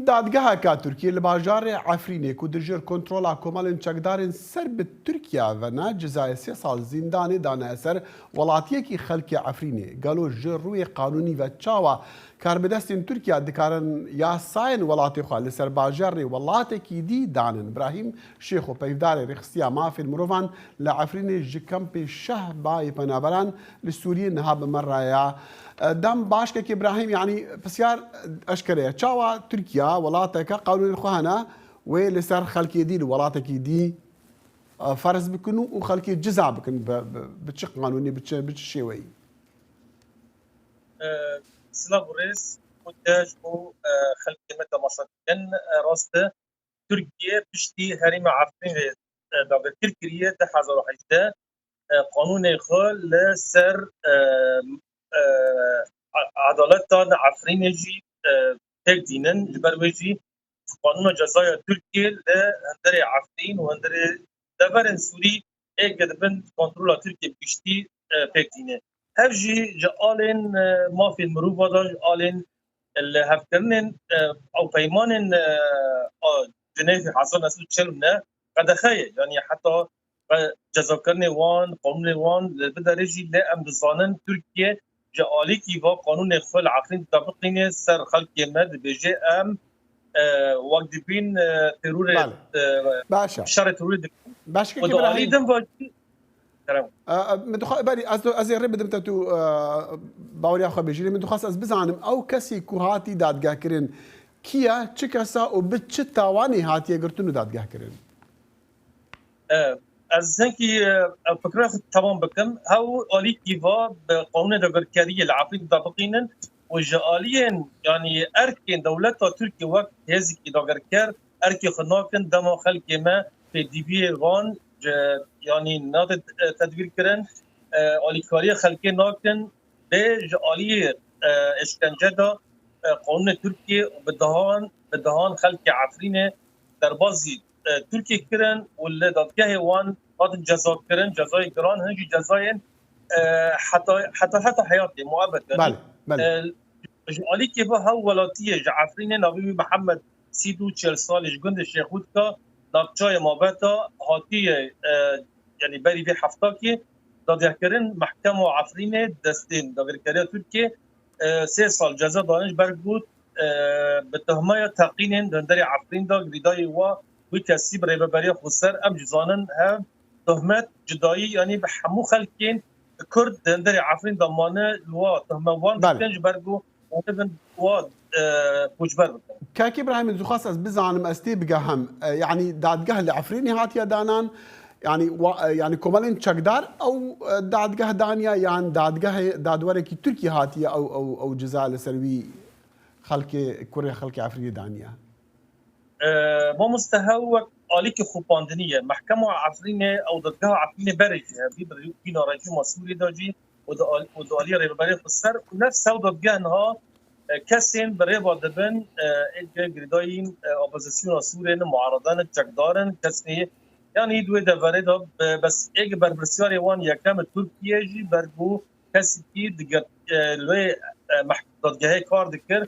دادگاه کا ترکیه لباجار عفرینه کو درجر کنترل کمال چکدار سر به ترکیه و نه جزای 3 سال زندان دانه اثر ولاتی کی خلق عفرینه قالوا جروی قانونی و چاوا کار بدستین ترکیه دکارن یا ساین ولاتی خال سر باجار ولاتی کی دی دانن ابراهیم شیخ و پیدار رخصیا مافی المروان لعفرینه جکم به شه بای پنابران لسوریه نهاب مرایا دم باش که ابراهیم یعنی بسیار اشکره چاوا ترکیه ولاته که قانون الخواهنه و لسر خلقی دی ولاته کی دی فرض بکنو و خلقی جزا بکن بچه قانونی بچه شیوی سلاح ورس مدج و خلقی مدى مصادقين راسته تركيا بشتي هريمة عفرين دابا تركيا 2018 قانون خال لسر عدالت عفرين جي تك دينن جبروجي قانون جزايا تركيا لهندري عفرين وهندري دبرن سوري اقدبن كنترول تركيا بشتي تك دينن هفجي جالين ما في المروفة دا جالين اللي هفكرنن او بيمانن جنيف حصل نسل تشلمنا قد خير يعني حتى جزاكرني وان قانون وان بدا رجي لا ام بزانن تركيا جالي كيفا قانون خل عفرين طبقين سر خلق مد بجي ام وقت بين ترور باشا شر ترور باشا كيف ودالي دم واجي بری از رب بدم تو باوری آخر بجیلی من خواست از بزنم او کسی که هاتی دادگاه کرن کیا چه کسا و به چه توانی هاتی گرتون دادگاه کرن از هنکی فکر خود تمام بکم هاو آلی کیوا به قانون دادگاهی العفرین طبقینن و جالین یعنی ارکن دولت ترکیه وقت هزی کی دادگاه ارکی خناکن دم خلق ما في دي بي وان يعني ناض تدبير كرن آلیکاری خلقی ناکن به آلی اشکنجه قانون ترکیه بدهان خلق عفرین در بازی ترکیه کرن و دادگاه وان قاد جزا کرن جزای گران هنجی جزای حتی حیاتی معبد بله آلی که با ها ولاتی عفرین نبی محمد 34 سالش گند شیخود که نابچای مابتا هاتی يعني بري في حفتاكي دادگاهکرین محکم و عفرین دستین دادگاهکاری ترکیه 3 سال جزا دانش برگود به تهمه تقیین دندری عفرین دا گریدای و کسی برای ببری خسر ام جزانن هم تهمت جدایی یعنی به همو خلکین کرد دندری عفرین دامانه و تهمه وان دستنج برگو و پوچبر بکن كاكي ابراهيم الزخاص از بزعم استي بقهم يعني دادگاه لعفريني هاتيا دانان يعني كومالين تشكدار او دادگاه دانيا يعني دادوركي تركي هاتيا او جزاء لسروي خلق كوريا خلق عفريني دانيا ما مستهوك آلیک خوباندنیه محکمه عفرینه او دادگاه عفرینه برجه بینا رجوع مسئولی داجی و دالی ریبری خسر و نفس او دادگاه انها کسین برای بادبن گریداین اپوزیسیون سورین معارضان چکدارن کسی یعنی دوی دوره دا بس ایک بربرسیاری وان یکم ترکیه جی برگو کسی که دیگر لوی دادگاه کار دکر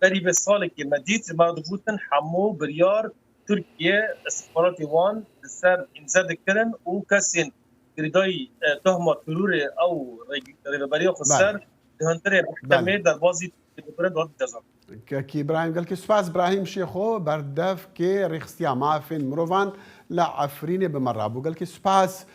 بری به سال که مدید مرد بودن همو بریار ترکیه استخبارات وان سر امضا دکرن و کسین گریدای تهمه ترور او ریبری خسر دهنتر محکمه در بازی كي ابراهيم قال كي سباس ابراهيم شيخو بردف كي ريخستيا مافين مروفان لا عفريني بمرابو قال كي سباس